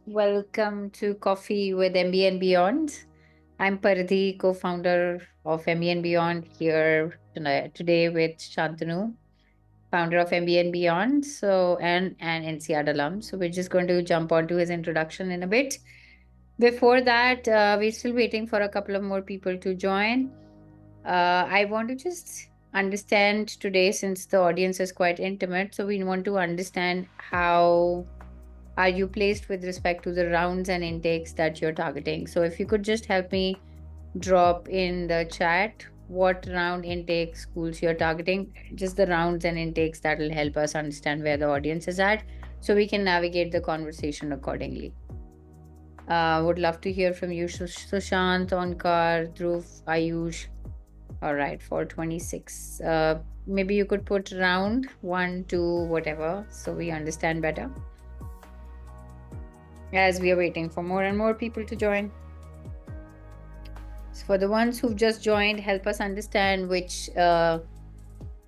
Welcome to Coffee with MBA and Beyond. I'm Paridhi, co-founder of MBA and Beyond here today with Shantanu, founder of MBA and Beyond, and an NCR alum. So we're just going to jump onto his introduction in a bit. Before that, we're still waiting for a couple of more people to join. I want to just understand today, since the audience is quite intimate, so we want to understand how are you placed with respect to the rounds and intakes that you're targeting. So if you could just help me drop in the chat what round intake schools you're targeting, just the rounds and intakes, that will help us understand where the audience is at so we can navigate the conversation accordingly. Would love to hear from you, Sushant, Onkar, Dhruv, Ayush. All right, 426. Maybe you could put round 1, 2, whatever, so we understand better as we are waiting for more and more people to join. So for the ones who've just joined, help us understand which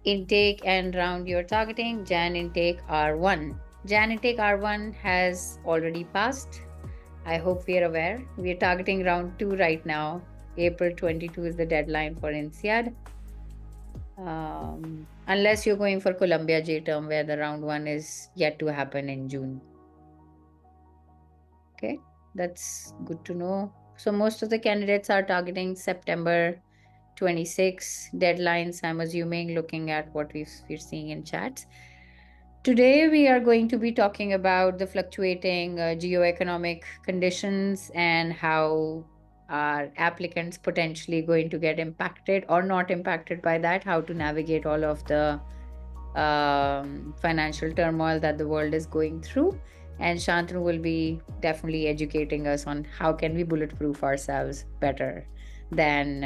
intake and round you're targeting. Jan intake R1. Jan intake R1 has already passed. I hope we are aware. We are targeting round 2 right now. April 22 is the deadline for INSEAD. Unless you're going for Columbia J term, where the round 1 is yet to happen in June. Okay, that's good to know. So most of the candidates are targeting September 26 deadlines, I'm assuming, looking at what we're seeing in chats. Today, we are going to be talking about the fluctuating geoeconomic conditions and how are applicants potentially going to get impacted or not impacted by that, how to navigate all of the financial turmoil that the world is going through. And Shantanu will be definitely educating us on how can we bulletproof ourselves better than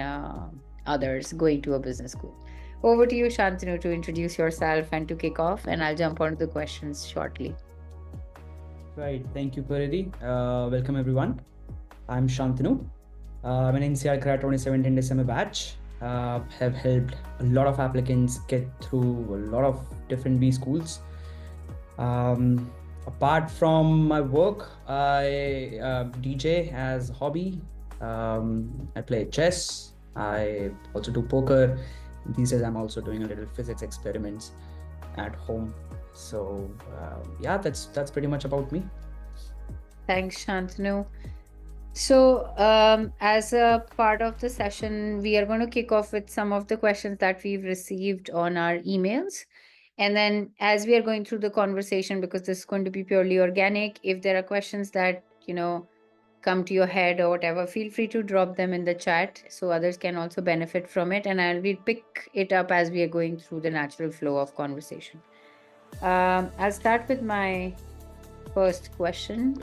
others going to a business school. Over to you, Shantanu, to introduce yourself and to kick off, and I'll jump onto the questions shortly. Right. Thank you, Paridhi. Welcome, everyone. I'm Shantanu. I'm an NCR grad 2017 December batch. Have helped a lot of applicants get through a lot of different Bschools. Apart from my work, I DJ as a hobby. I play chess. I also do poker. These days, I'm also doing a little physics experiments at home. So yeah, that's pretty much about me. Thanks, Shantanu. So, as a part of the session, we are going to kick off with some of the questions that we've received on our emails. And then, as we are going through the conversation, because this is going to be purely organic, if there are questions that, come to your head or whatever, feel free to drop them in the chat so others can also benefit from it. And I'll pick it up as we are going through the natural flow of conversation. I'll start with my first question.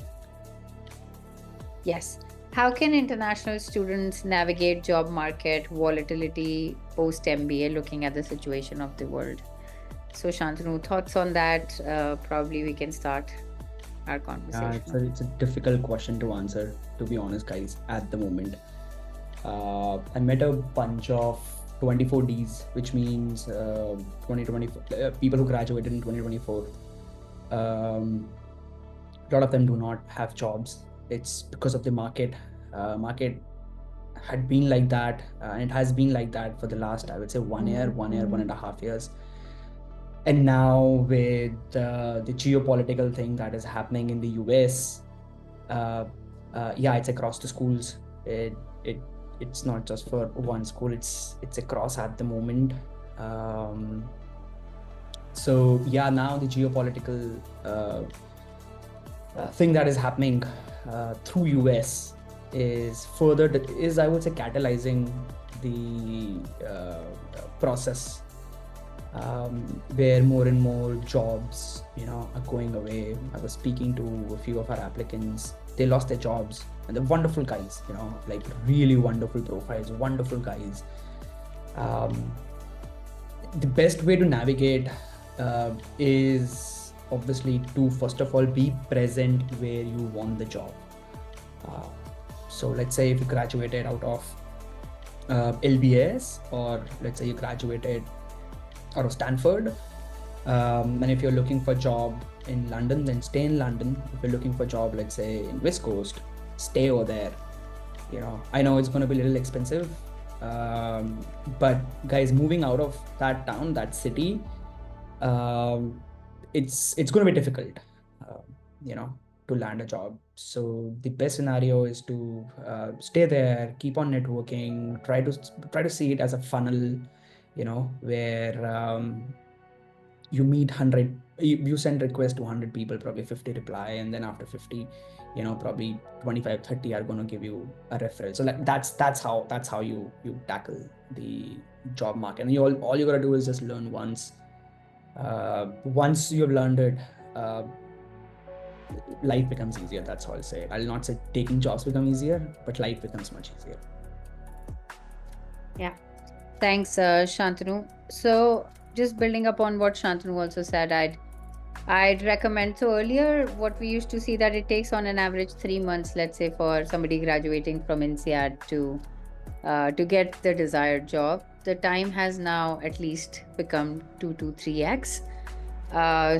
Yes. How can international students navigate job market volatility post MBA, looking at the situation of the world? So, Shantanu, thoughts on that? Probably we can start our conversation. It's a difficult question to answer, to be honest, guys, at the moment. I met a bunch of 24Ds, which means 2024 people who graduated in 2024. A lot of them do not have jobs. It's because of the market. Market had been like that, and it has been like that for the last, I would say, 1 year, 1.5 years. And now with the geopolitical thing that is happening in the US, yeah, it's across the schools. It's not just for one school. It's across at the moment. So yeah, now the geopolitical thing that is happening through US is I would say catalyzing the process where more and more jobs are going away. I was speaking to a few of our applicants. They lost their jobs, and they're wonderful guys, like really wonderful profiles, wonderful guys. The best way to navigate is obviously to, first of all, be present where you want the job. So let's say if you graduated out of LBS, or let's say you graduated out of Stanford, And if you're looking for a job in London, then stay in London. If you're looking for a job, let's say in West Coast, stay over there. I know it's going to be a little expensive, but guys, moving out of that town, that city, it's going to be difficult, to land a job. So the best scenario is to stay there, keep on networking, try to see it as a funnel, where you meet 100, you send request to 100 people, probably 50 reply, and then after 50, probably 25, 30 are going to give you a referral. So that's how you tackle the job market. And all you got to do is just learn once. Once you've learned it, life becomes easier. That's all I'll say. I'll not say taking jobs become easier, but life becomes much easier. Yeah. Thanks, Shantanu. So just building upon what Shantanu also said, I'd recommend. So earlier, what we used to see that it takes on an average 3 months, let's say, for somebody graduating from INSEAD to get the desired job. The time has now at least become 2 to 3x.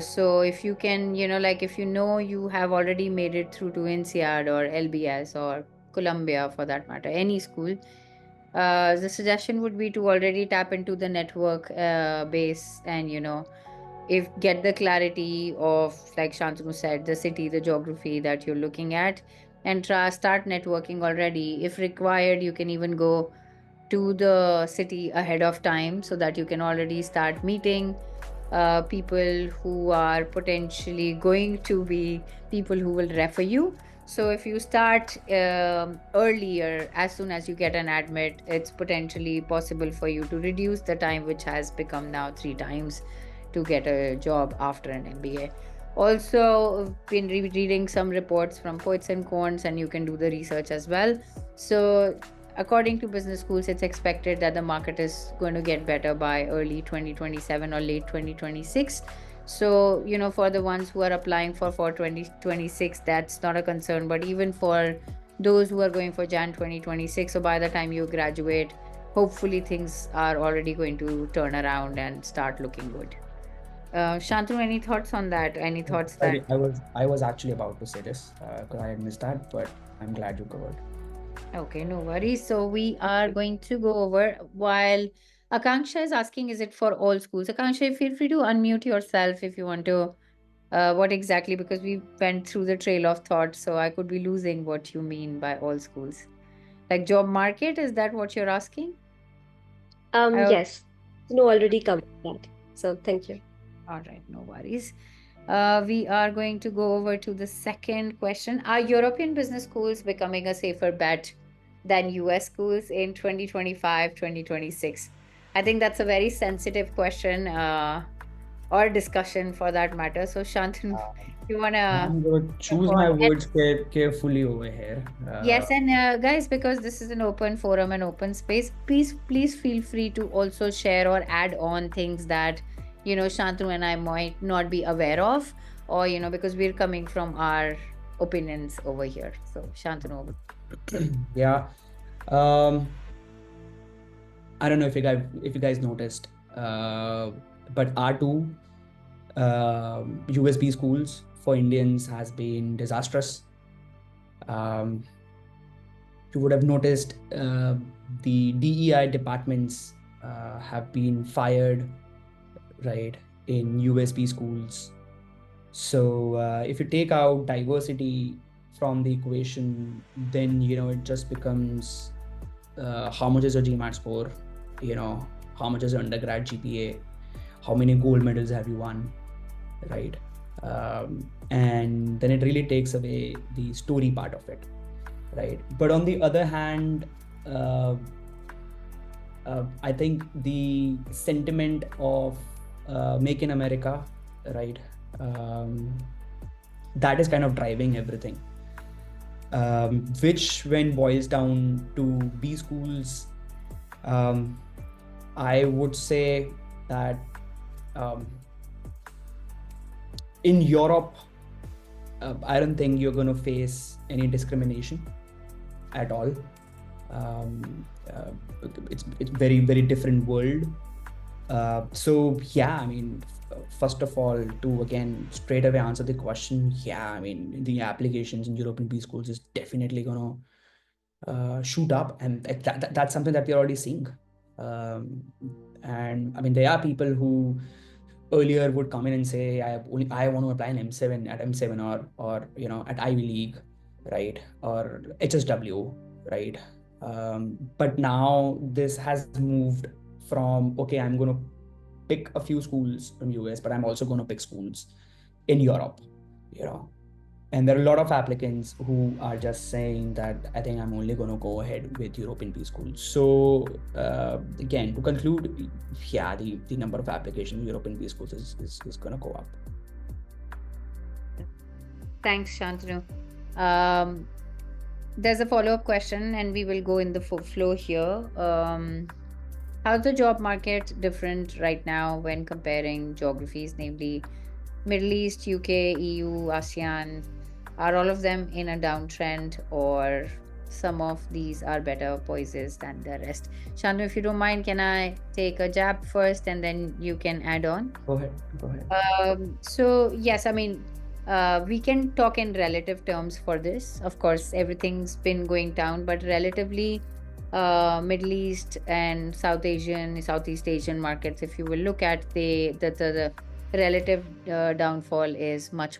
So if you can, if you have already made it through to INSEAD or LBS or Columbia for that matter, any school, the suggestion would be to already tap into the network base and, if get the clarity of, like Shantanu said, the city, the geography that you're looking at, and start networking already. If required, you can even go to the city ahead of time so that you can already start meeting people who are potentially going to be people who will refer you. So if you start earlier, as soon as you get an admit, it's potentially possible for you to reduce the time, which has become now 3 times, to get a job after an MBA. Also, I've been reading some reports from Poets and Corns, and you can do the research as well. So according to business schools, it's expected that the market is going to get better by early 2027 or late 2026. So, for the ones who are applying for 2026, that's not a concern. But even for those who are going for Jan 2026, so by the time you graduate, hopefully things are already going to turn around and start looking good. Shantanu, any thoughts on that? Any thoughts that... I was actually about to say this because I had missed that, but I'm glad you covered. Okay, no worries. So we are going to go over, while Akanksha is asking, is it for all schools? Akanksha, feel free to unmute yourself if you want to. What exactly? Because we went through the trail of thought, so I could be losing what you mean by all schools. Like job market, is that what you're asking? Yes. No, already covered that. So thank you. All right, no worries. We are going to go over to the second question. Are European business schools becoming a safer bet than US schools in 2025, 2026? I think that's a very sensitive question or discussion for that matter. So Shantanu, you want to... I'm going to choose my words carefully over here. Yes, and guys, because this is an open forum and open space, please feel free to also share or add on things that Shantanu and I might not be aware of, or because we're coming from our opinions over here. So Shantanu. Yeah. I don't know if you guys noticed, but R2 USB schools for Indians has been disastrous. You would have noticed the DEI departments have been fired, right, in USB schools. So if you take out diversity from the equation, then it just becomes how much is your GMAT score, how much is your undergrad GPA, how many gold medals have you won, right? And then it really takes away the story part of it, right? But on the other hand, I think the sentiment of Make in America, right, that is kind of driving everything, which when boils down to B schools, I would say that in Europe, I don't think you're going to face any discrimination at all. It's very, very different world. So yeah, I mean, first of all, to again straight away answer the question, yeah, I mean, the applications in European B schools is definitely gonna shoot up, and that's something that we're already seeing. Um, and I mean, there are people who earlier would come in and say, I want to apply an M7 at M7, or at Ivy League, right, or HSW, right. But now this has moved from, okay, I'm going to pick a few schools from US, but I'm also going to pick schools in Europe, and there are a lot of applicants who are just saying that I think I'm only going to go ahead with European B schools. So again, to conclude, yeah, the number of applications in European B schools is going to go up. Thanks, Shantanu. There's a follow-up question, and we will go in the flow here. How's the job market different right now when comparing geographies, namely Middle East, UK, EU, ASEAN? Are all of them in a downtrend, or some of these are better poises than the rest? Shantanu, if you don't mind, can I take a jab first and then you can add on? Go ahead. So yes, I mean, we can talk in relative terms for this. Of course, everything's been going down, but relatively, Middle East and Southeast Asian markets, if you will look at the relative downfall is much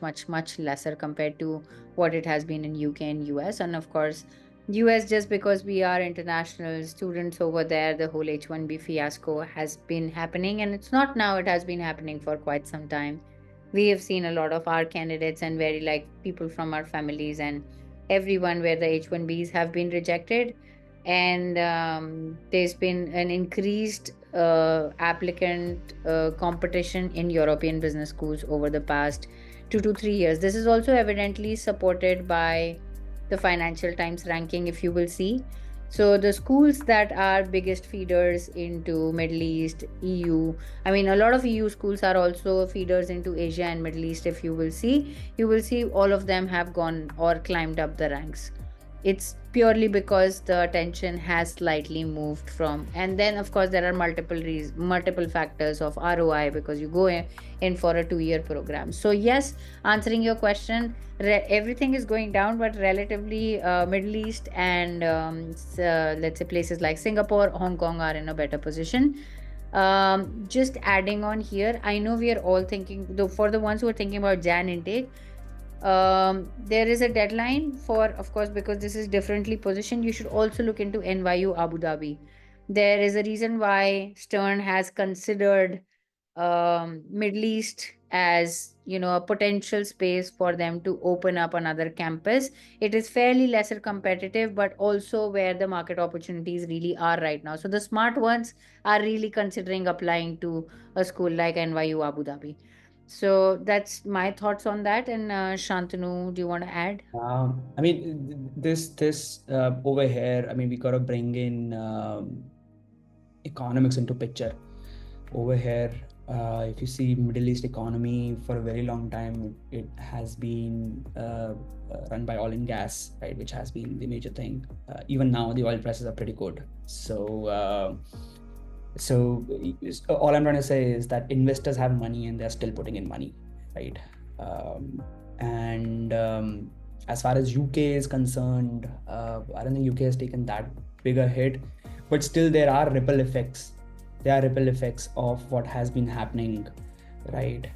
lesser compared to what it has been in UK and US. And of course, US, just because we are international students over there, the whole H1B fiasco has been happening, and it's not now, it has been happening for quite some time. We have seen a lot of our candidates and very like people from our families and everyone where the H1Bs have been rejected. And there's been an increased applicant competition in European business schools over the past 2 to 3 years. This is also evidently supported by the Financial Times ranking, if you will see. So the schools that are biggest feeders into Middle East, EU, I mean, a lot of EU schools are also feeders into Asia and Middle East. If you will see all of them have gone or climbed up the ranks. It's purely because the attention has slightly moved from, and then of course there are multiple factors of ROI, because you go in for a 2-year program. So yes, answering your question, everything is going down, but relatively Middle East and let's say places like Singapore, Hong Kong are in a better position. Just adding on here, I know we are all thinking, though, for the ones who are thinking about Jan intake, there is a deadline for, of course, because this is differently positioned, you should also look into NYU Abu Dhabi. There is a reason why Stern has considered Middle East as a potential space for them to open up another campus. It is fairly lesser competitive, but also where the market opportunities really are right now. So the smart ones are really considering applying to a school like NYU Abu Dhabi. So that's my thoughts on that. And Shantanu, do you want to add? I mean, this over here, I mean, we got to bring in economics into picture. Over here, if you see Middle East economy, for a very long time, it has been run by oil and gas, right, which has been the major thing. Even now, the oil prices are pretty good. So all I'm trying to say is that investors have money and they're still putting in money, right? As far as UK is concerned, I don't think UK has taken that bigger hit, but still there are ripple effects. There are ripple effects of what has been happening, right?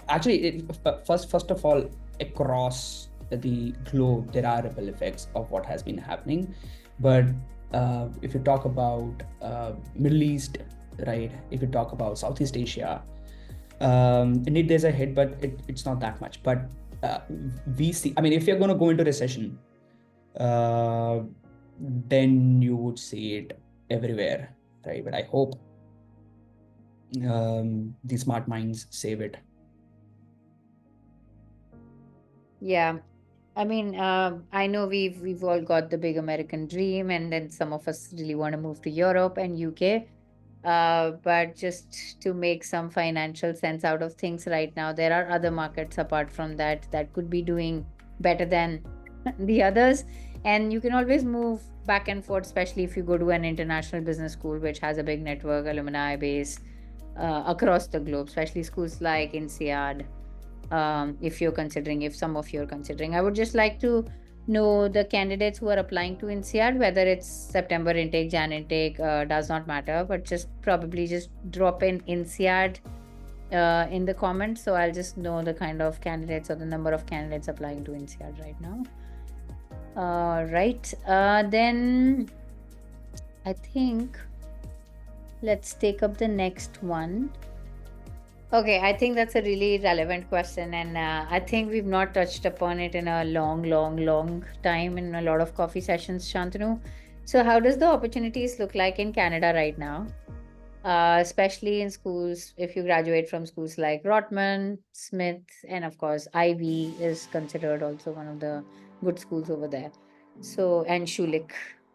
Actually, first of all, across the globe, there are ripple effects of what has been happening. But if you talk about Middle East, right? If you talk about Southeast Asia, indeed there's a hit, but it's not that much. But we see, I mean, if you're going to go into recession, then you would see it everywhere, right? But I hope the smart minds save it. Yeah. I mean, I know we've all got the big American dream, and then some of us really want to move to Europe and UK. But just to make some financial sense out of things right now, there are other markets apart from that could be doing better than the others, and you can always move back and forth, especially if you go to an international business school, which has a big network, alumni base across the globe, especially schools like INSEAD. If some of you are considering, I would just like to know the candidates who are applying to INSEAD, whether it's September intake, Jan intake, does not matter, but just probably just drop in INSEAD in the comments, so I'll just know the kind of candidates or the number of candidates applying to INSEAD right now. Right. Then I think let's take up the next one. Okay, I think that's a really relevant question, and I think we've not touched upon it in a long time in a lot of coffee sessions, Shantanu. So, how does the opportunities look like in Canada right now? Especially in schools, if you graduate from schools like Rotman, Smith, and of course, Ivy is considered also one of the good schools over there. So, and Schulich.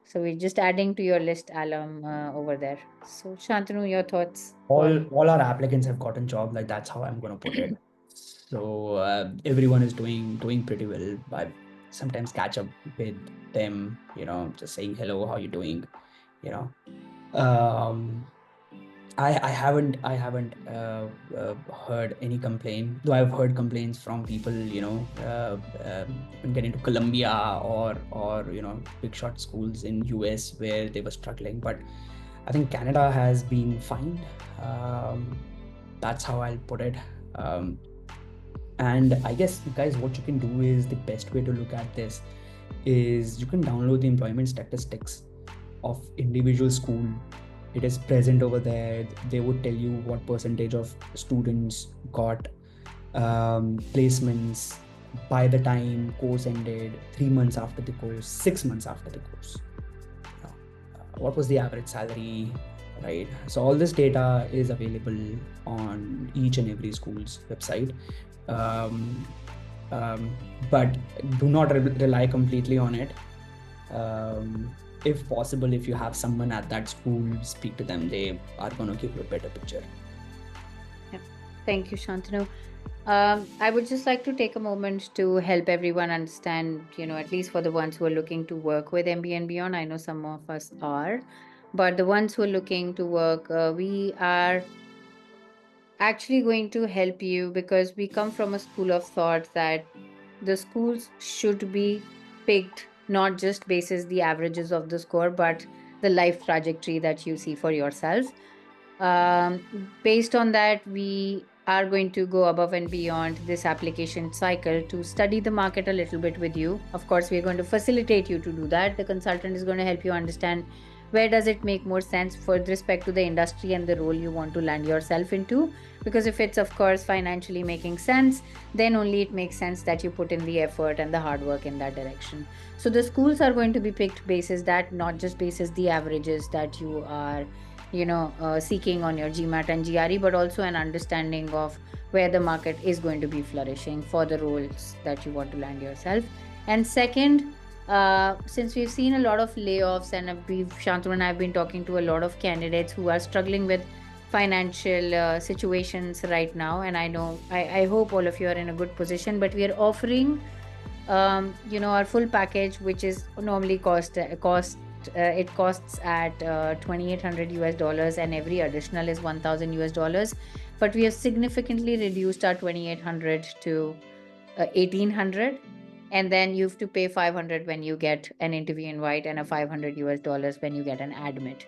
So, we're just adding to your list, alum over there. So, Shantanu, your thoughts? All our applicants have gotten job. Like that's how I'm gonna put it. So everyone is doing pretty well. I sometimes catch up with them, just saying hello, how you doing, you know. Um, I haven't heard any complaint, though I've heard complaints from people, when getting to Columbia or big shot schools in US where they were struggling. But I think Canada has been fine. That's how I'll put it. And I guess, guys, what you can do is the best way to look at this is you can download the employment statistics of individual school. It is present over there. They would tell you what percentage of students got placements by the time course ended, 3 months after the course, 6 months after the course. What was the average salary, right? So all this data is available on each and every school's website. But do not rely completely on it. If possible, if you have someone at that school, speak to them. They are going to give you a better picture. Yeah. Thank you, Shantanu. I would just like to take a moment to help everyone understand, at least for the ones who are looking to work with MBA and beyond. I know some of us are, but the ones who are looking to work, we are actually going to help you because we come from a school of thought that the schools should be picked not just basis the averages of the score, but the life trajectory that you see for yourself. Based on that, we are going to go above and beyond this application cycle to study the market a little bit with you. Of course, we're going to facilitate you to do that. The consultant is going to help you understand where does it make more sense with respect to the industry and the role you want to land yourself into. Because if it's, of course, financially making sense, then only it makes sense that you put in the effort and the hard work in that direction. So the schools are going to be picked basis that, not just basis the averages that you are seeking on your GMAT and GRE, but also an understanding of where the market is going to be flourishing for the roles that you want to land yourself. And second, since we've seen a lot of layoffs and Shantanu and I have been talking to a lot of candidates who are struggling with financial situations right now, and I hope all of you are in a good position, but we are offering our full package, which is normally it costs at $2,800 and every additional is $1,000, but we have significantly reduced our 2,800 to 1,800, and then you have to pay 500 when you get an interview invite and a $500 when you get an admit.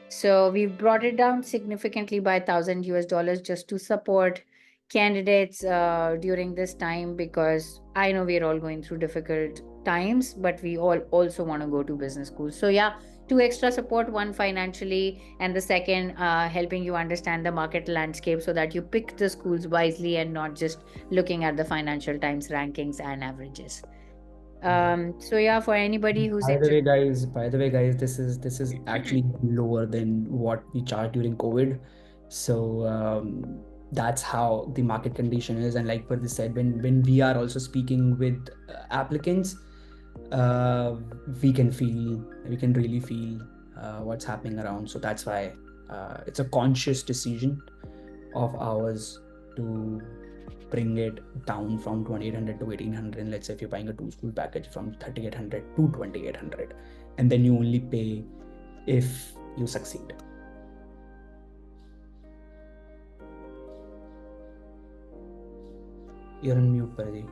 So we've brought it down significantly by $1,000 just to support candidates during this time, because I know we're all going through difficult times, but we all also want to go to business school. So yeah, 2 extra support, one financially, and the second helping you understand the market landscape so that you pick the schools wisely and not just looking at the Financial Times rankings and averages. So yeah, for anybody who's By the way, guys, this is actually lower than what we charged during COVID. So that's how the market condition is. And like Pardeep said, when we are also speaking with applicants, we can really feel what's happening around. So that's why it's a conscious decision of ours to bring it down from 2,800 to 1,800. And let's say if you're buying a 2 school package from 3,800 to 2,800, and then you only pay if you succeed. You're on mute, Paradi.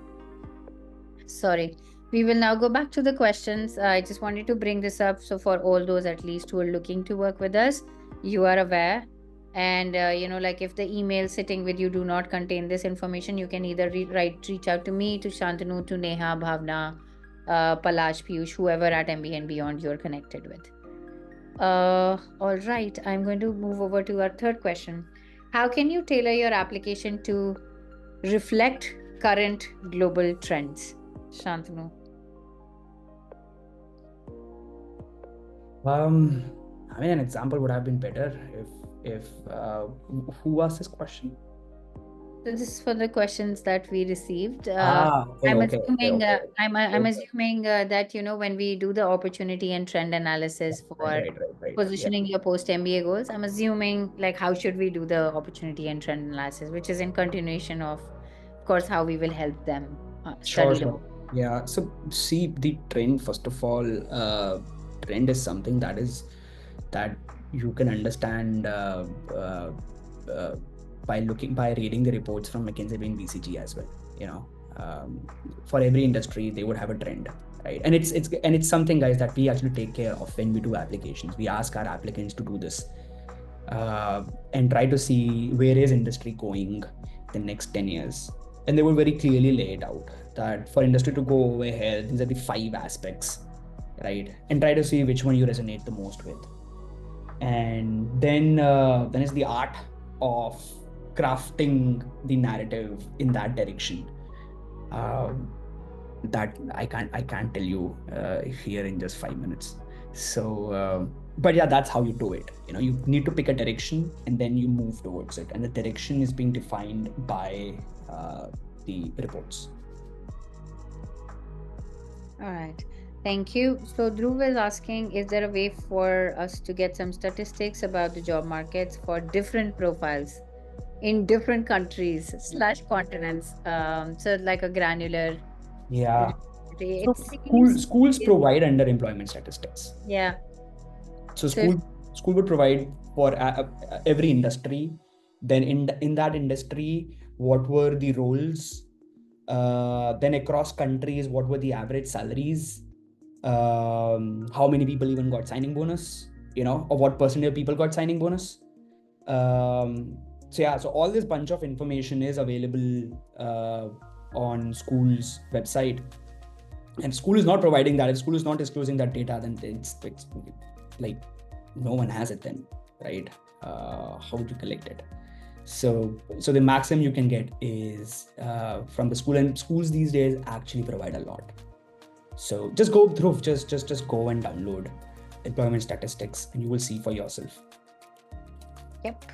Sorry. We will now go back to the questions. I just wanted to bring this up. So, for all those at least who are looking to work with us, you are aware. And, like if the email sitting with you do not contain this information, you can either reach out to me, to Shantanu, to Neha, Bhavna, Palash, Piyush, whoever at MBA and Beyond you're connected with. All right. I'm going to move over to our third question. How can you tailor your application to reflect current global trends? Shantanu. I mean, an example would have been better if who asked this question? So this is for the questions that we received. Okay, I'm okay, assuming okay. I'm assuming that when we do the opportunity and trend analysis for Right. positioning your post MBA goals, I'm assuming like how should we do the opportunity and trend analysis, which is in continuation of course, how we will help them study the book. Yeah. So see, the trend, first of all, trend is something that you can understand uh, by reading the reports from McKinsey and BCG as well. For every industry, they would have a trend, right? And it's something, guys, that we actually take care of when we do applications. We ask our applicants to do this and try to see where is industry going the next 10 years. And they will very clearly lay it out that for industry to go over here, these are the 5 aspects, right? And try to see which one you resonate the most with. And then is the art of crafting the narrative in that direction. That I can't tell you here in just 5 minutes. So but yeah, that's how you do it. You need to pick a direction and then you move towards it, and the direction is being defined by the reports. All right. Thank you. So Dhruv is asking, is there a way for us to get some statistics about the job markets for different profiles in different countries / continents? So like a granular. Yeah. It So seems. schools provide underemployment statistics. Yeah. So school would provide for every industry. Then in that industry, what were the roles? Then across countries, what were the average salaries? How many people even got signing bonus? Or what percentage of people got signing bonus? So all this bunch of information is available on school's website, and school is not providing that. If school is not disclosing that data, then it's like no one has it then, right? How would you collect it? So the maximum you can get is from the school, and schools these days actually provide a lot. So just go through, just go and download employment statistics and you will see for yourself. Yep.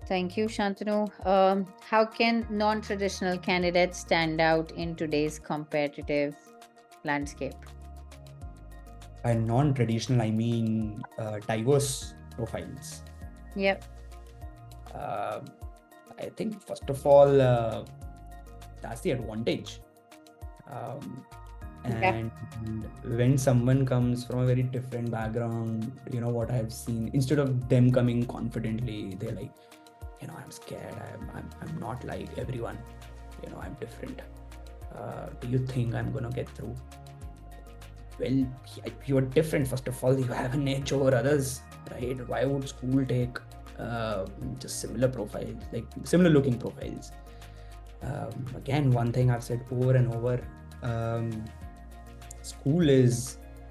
Thank you, Shantanu. How can non-traditional candidates stand out in today's competitive landscape? By non-traditional, I mean diverse profiles. Yep. I think first of all, that's the advantage. And when someone comes from a very different background, what I've seen, instead of them coming confidently, they're like, I'm scared. I'm not like everyone. I'm different. Do you think I'm gonna get through? Well, you're different. First of all, you have an edge over others, right? Why would school take just similar profiles, like similar looking profiles? Again, one thing I've said over and over,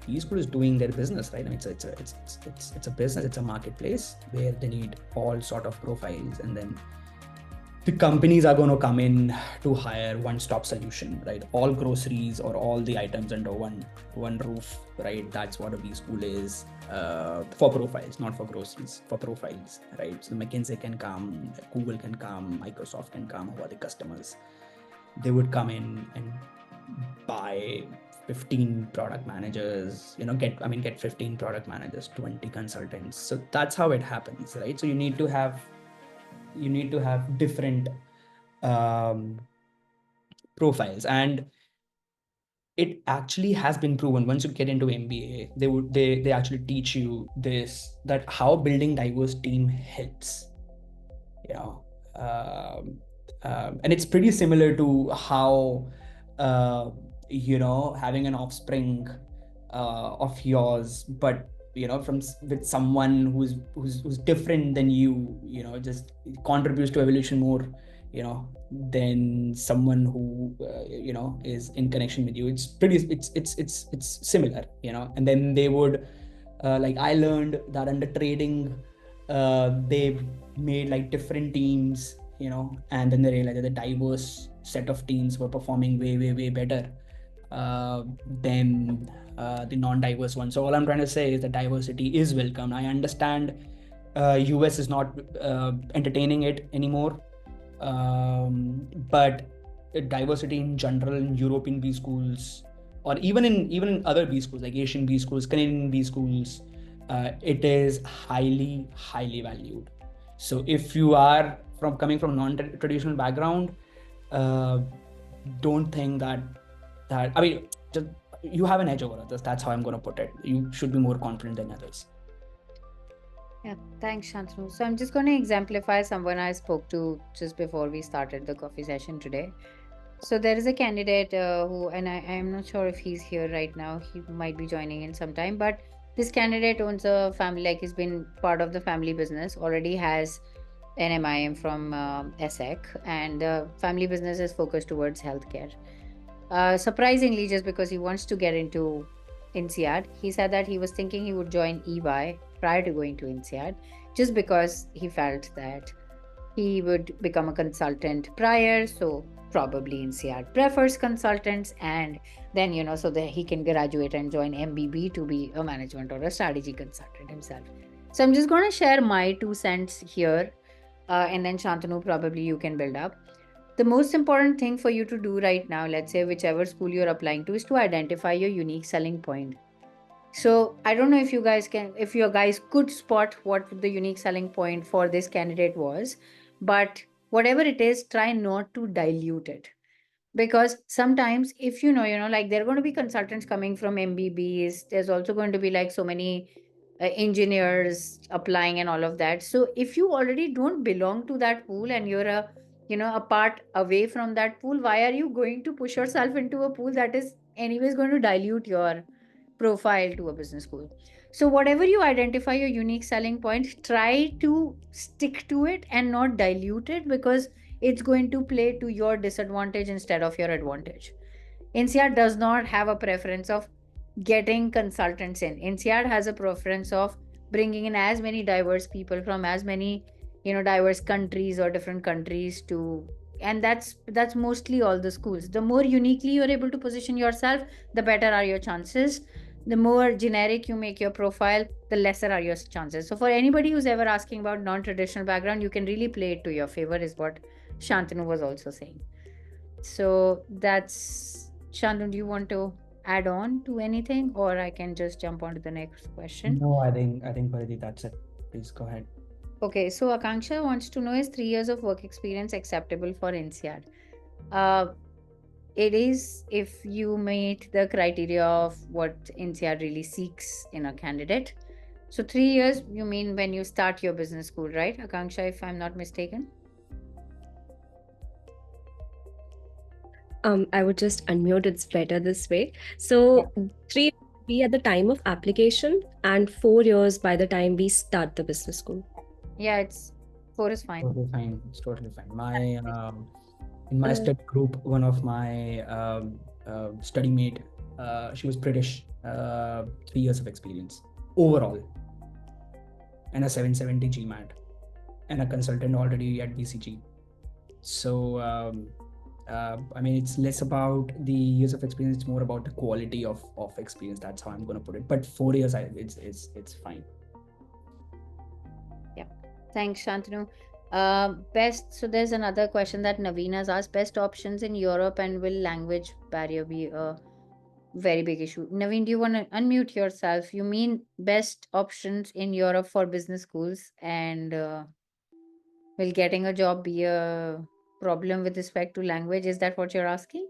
e-school is doing their business, right? I mean, it's a business, it's a marketplace where they need all sort of profiles, and then the companies are going to come in to hire one-stop solution, right? All groceries or all the items under one roof, right? That's what a Bschool is for profiles, not for groceries, for profiles, right? So McKinsey can come, Google can come, Microsoft can come, who are the customers. They would come in and buy 15 product managers, get 15 product managers, 20 consultants. So that's how it happens, right? So you need to have different profiles, and it actually has been proven. Once you get into MBA, they actually teach you this, that how building diverse team helps. You know, and it's pretty similar to how having an offspring of yours, but with someone who's different than you, just contributes to evolution more, than someone who is in connection with you. It's similar, and then they would like I learned that under trading, they made like different teams, and then they realized that the diverse set of teams were performing way better than the non-diverse one. So all I'm trying to say is that diversity is welcome. I understand US is not entertaining it anymore, but diversity in general in European B schools, or even in other B schools like Asian B schools, Canadian B schools, it is highly valued. So if you are coming from non-traditional background, uh, don't think that I mean, just you have an edge over others. That's how I'm going to put it. You should be more confident than others. Yeah, thanks, Shantanu. So I'm just going to exemplify someone I spoke to just before we started the coffee session today. So there is a candidate who, and I'm not sure if he's here right now. He might be joining in sometime, but this candidate owns a family, like he's been part of the family business, already has an MIM from ESSEC, and the family business is focused towards healthcare. Surprisingly, just because he wants to get into INSEAD, he said that he was thinking he would join EY prior to going to INSEAD, just because he felt that he would become a consultant prior. So probably INSEAD prefers consultants, and then so that he can graduate and join MBB to be a management or a strategy consultant himself. So I'm just going to share my 2 cents here, and then Shantanu, probably you can build up. The most important thing for you to do right now, let's say whichever school you're applying to, is to identify your unique selling point. So I don't know if you guys could spot what the unique selling point for this candidate was, but whatever it is, try not to dilute it. Because sometimes if like there are going to be consultants coming from MBBs, there's also going to be like so many engineers applying and all of that. So if you already don't belong to that pool and you're a part away from that pool, why are you going to push yourself into a pool that is anyways going to dilute your profile to a business school? So whatever you identify your unique selling point, try to stick to it and not dilute it, because it's going to play to your disadvantage instead of your advantage. INSEAD does not have a preference of getting consultants in. INSEAD has a preference of bringing in as many diverse people from as many diverse countries or different countries to, and that's mostly all the schools. The more uniquely you're able to position yourself, the better are your chances. The more generic you make your profile, the lesser are your chances. So for anybody who's ever asking about non-traditional background, you can really play it to your favor, is what Shantanu was also saying. So that's, Shantanu, do you want to add on to anything, or I can just jump on to the next question? No, I think Pariti, that's it. Please go ahead. Okay, so Akanksha wants to know, is 3 years of work experience acceptable for INSEAD? It is, if you meet the criteria of what INSEAD really seeks in a candidate. So 3 years, you mean when you start your business school, right, Akanksha, if I'm not mistaken? I would just unmute. It's better this way. So 3 be at the time of application and 4 years by the time we start the business school. Yeah, it's 4 is fine. Totally fine. It's totally fine. In my study group, one of my study mate, she was British, 3 years of experience overall, and a 770 GMAT, and a consultant already at BCG. So I mean, it's less about the years of experience; it's more about the quality of experience. That's how I'm going to put it. But 4 years, it's fine. Yeah, thanks, Shantanu. Best. So there's another question that Naveen has asked: best options in Europe, and will language barrier be a very big issue? Naveen, do you want to unmute yourself? You mean best options in Europe for business schools, and will getting a job be a problem with respect to language? Is that what you're asking?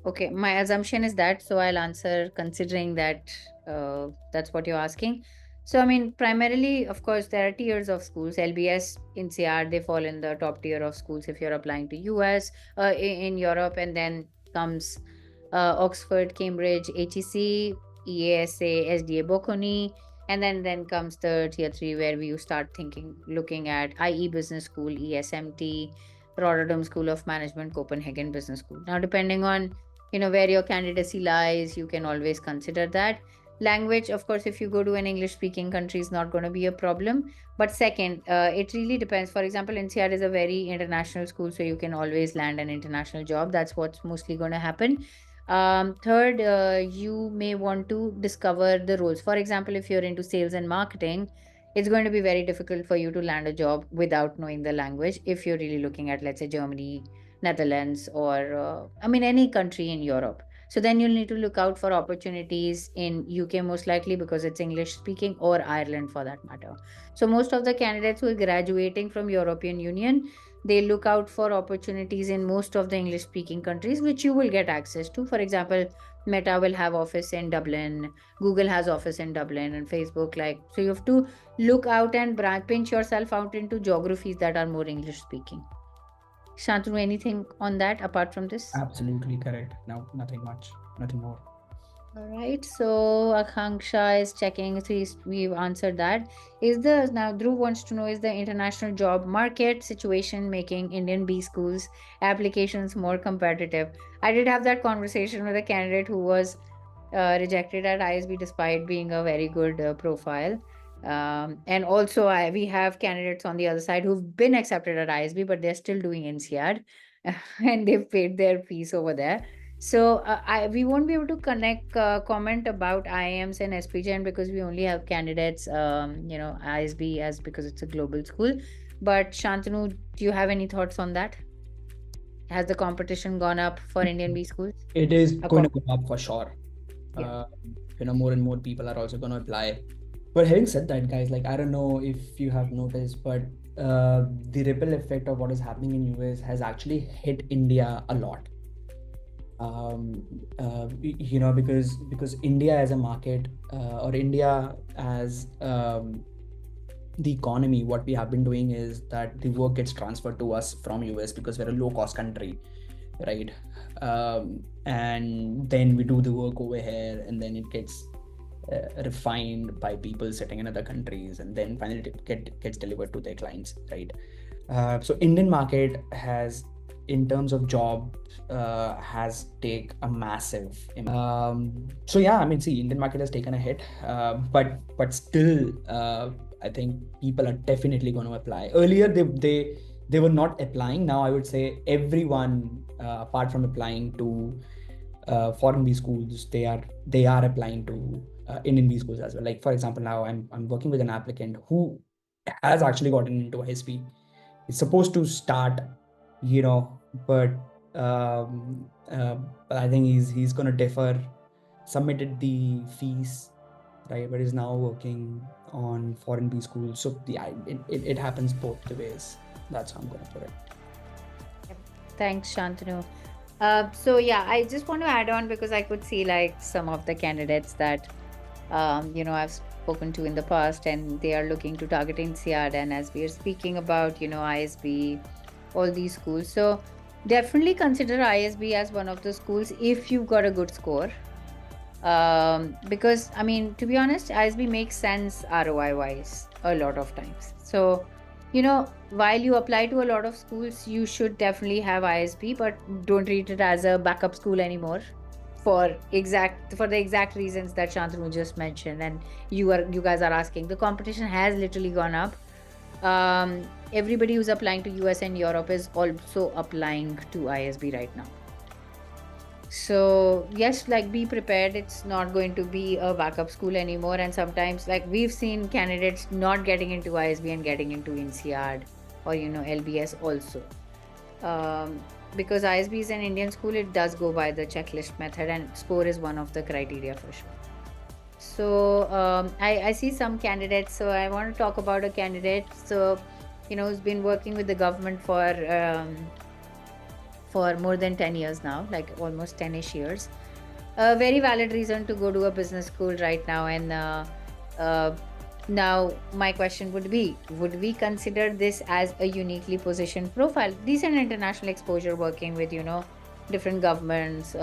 Okay, my assumption is that, so I'll answer considering that that's what you're asking. So, I mean, primarily, of course, there are tiers of schools. LBS, INSEAD, they fall in the top tier of schools if you're applying to US, in Europe, and then comes Oxford, Cambridge, HEC, EASA, SDA, Bocconi, and then comes the tier three where you start looking at IE Business School, ESMT, Rotterdam School of Management, Copenhagen Business School. Now, depending on where your candidacy lies, you can always consider that. Language, of course, if you go to an English speaking country, is not going to be a problem. But second, it really depends. For example, NCR is a very international school, so you can always land an international job. That's what's mostly going to happen. Third, you may want to discover the roles. For example, if you're into sales and marketing, it's going to be very difficult for you to land a job without knowing the language if you're really looking at, let's say, Germany, Netherlands, or I mean, any country in Europe. So then you'll need to look out for opportunities in UK, most likely because it's English speaking, or Ireland for that matter. So most of the candidates who are graduating from European Union, they look out for opportunities in most of the English speaking countries, which you will get access to. For example, Meta will have office in Dublin, Google has office in Dublin, and Facebook. Like, so you have to look out and pinch yourself out into geographies that are more English speaking. Shantanu, anything on that apart from this? Absolutely correct. No, nothing much, nothing more. All right. So Akanksha is checking. So we've answered that. Now Dhruv wants to know, is the international job market situation making Indian B schools applications more competitive? I did have that conversation with a candidate who was rejected at ISB despite being a very good profile. And also we have candidates on the other side who've been accepted at ISB, but they're still doing INSEAD and they've paid their fees over there. So we won't be able to comment about IIMs and SPGN because we only have candidates, ISB as because it's a global school. But Shantanu, do you have any thoughts on that? Has the competition gone up for Indian B schools? It is going to go up for sure. Yeah. More and more people are also going to apply. But having said that, guys, like, I don't know if you have noticed, but the ripple effect of what is happening in US has actually hit India a lot. Because India as a market, or India as the economy, what we have been doing is that the work gets transferred to us from US because we're a low cost country, right? And then we do the work over here, and then it gets refined by people sitting in other countries, and then finally it gets delivered to their clients, right? So Indian market has, in terms of job, has take a massive so yeah, I mean, see, Indian market has taken a hit, but still I think people are definitely going to apply. Earlier they were not applying. Now I would say everyone, apart from applying to foreign B schools, they are applying to Indian B schools as well. Like, for example, now I'm working with an applicant who has actually gotten into ISB. It's supposed to start, but I think he's gonna defer. Submitted the fees, right? But is now working on foreign B schools. So it happens both the ways. That's how I'm gonna put it. Thanks, Shantanu. So yeah, I just want to add on because I could see like some of the candidates that I've spoken to in the past, and they are looking to target INSEAD, and as we are speaking about ISB, all these schools. So definitely consider ISB as one of the schools if you've got a good score. Because I mean, to be honest, ISB makes sense ROI wise a lot of times. So while you apply to a lot of schools, you should definitely have ISB, but don't treat it as a backup school anymore for the exact reasons that Shantanu just mentioned. And you guys are asking, the competition has literally gone up. Everybody who's applying to US and Europe is also applying to ISB right now. So yes, like, be prepared. It's not going to be a backup school anymore. And sometimes, like, we've seen candidates not getting into ISB and getting into INSEAD or LBS also. Because ISB is an Indian school, it does go by the checklist method, and score is one of the criteria for sure. So I see some candidates. So I want to talk about a candidate. So who's been working with the government for for more than 10 years now, like almost 10ish years. A very valid reason to go to a business school right now. And now my question would be, would we consider this as a uniquely positioned profile? Decent international exposure, working with, different governments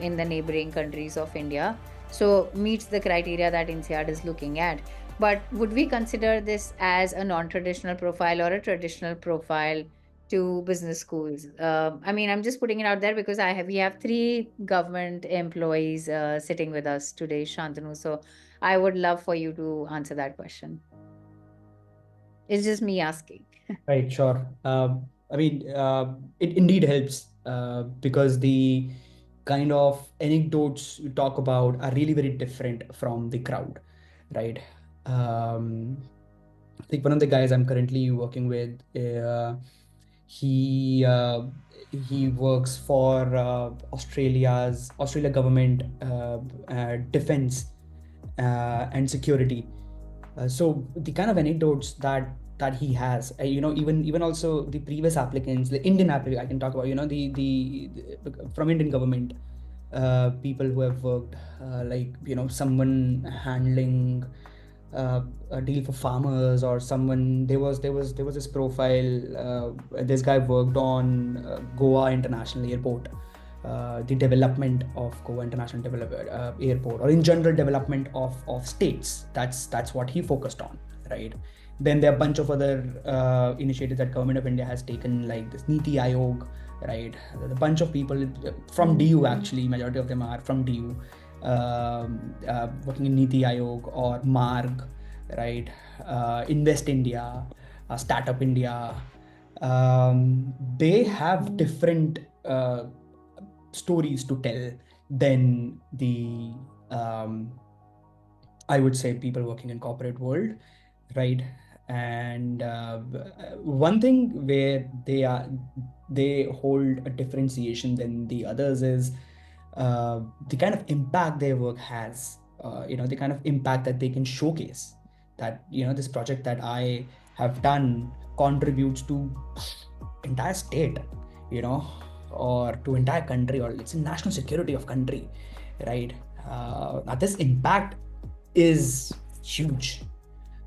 in the neighboring countries of India. So meets the criteria that INSEAD is looking at. But would we consider this as a non-traditional profile or a traditional profile to business schools? I mean, I'm just putting it out there because we have three government employees sitting with us today, Shantanu. So I would love for you to answer that question. It's just me asking. Right, sure. I mean, it indeed helps because the kind of anecdotes you talk about are really very different from the crowd, right? Like one of the guys I'm currently working with, he works for Australia government defense and security. So the kind of anecdotes that he has, even also the previous applicants, the Indian applicant, I can talk about, the from Indian government, people who have worked, like someone handling a deal for farmers, or someone, there was this profile, this guy worked on Goa International Airport, the development of Goa International Airport, or in general development of states. That's what he focused on, right? Then there are a bunch of other initiatives that Government of India has taken, like this Niti Aayog, right? A bunch of people from DU, actually, majority of them are from DU, working in Niti Aayog or MARG, right? Invest India, Startup India. They have different stories to tell than the I would say people working in corporate world, right? And one thing where they hold a differentiation than the others is the kind of impact their work has, the kind of impact that they can showcase, that this project that I have done contributes to entire state, or to entire country, or it's a national security of country, right? Now this impact is huge,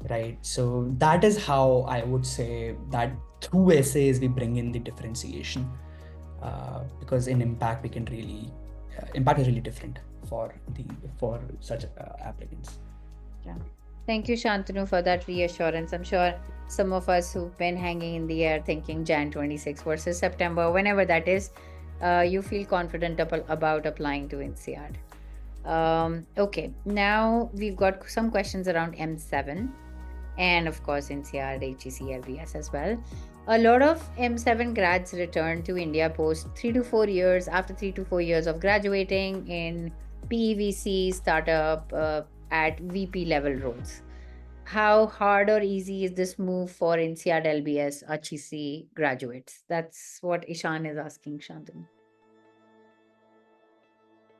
right? So that is how I would say that through essays we bring in the differentiation, because in impact we can really impact is really different for such applicants. Yeah. Thank you, Shantanu, for that reassurance. I'm sure some of us who've been hanging in the air thinking Jan 26 versus September, whenever that is, you feel confident about applying to INSEAD. Okay, now we've got some questions around M7 and of course INSEAD, HEC, LBS as well. A lot of M7 grads return to India post 3 to 4 years, after 3 to 4 years of graduating in PEVC startup at VP level roles. How hard or easy is this move for INSEAD, LBS, HEC graduates? That's what Ishan is asking, Shantanu.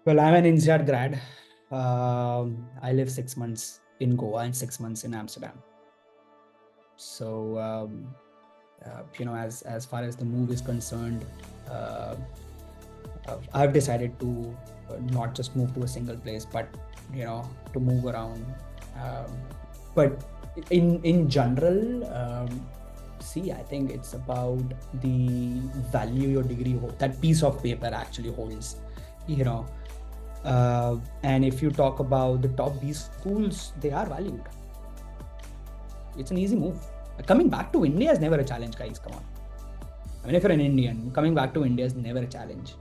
Well, I'm an INSEAD grad. I live 6 months in Goa and 6 months in Amsterdam. So, as far as the move is concerned, I've decided to not just move to a single place, but to move around. But in general, see, I think it's about the value your degree that piece of paper actually holds, and if you talk about the top B schools, they are valued. It's an easy move. Coming back to India is never a challenge, guys. Come on. I mean, if you're an Indian, coming back to India is never a challenge.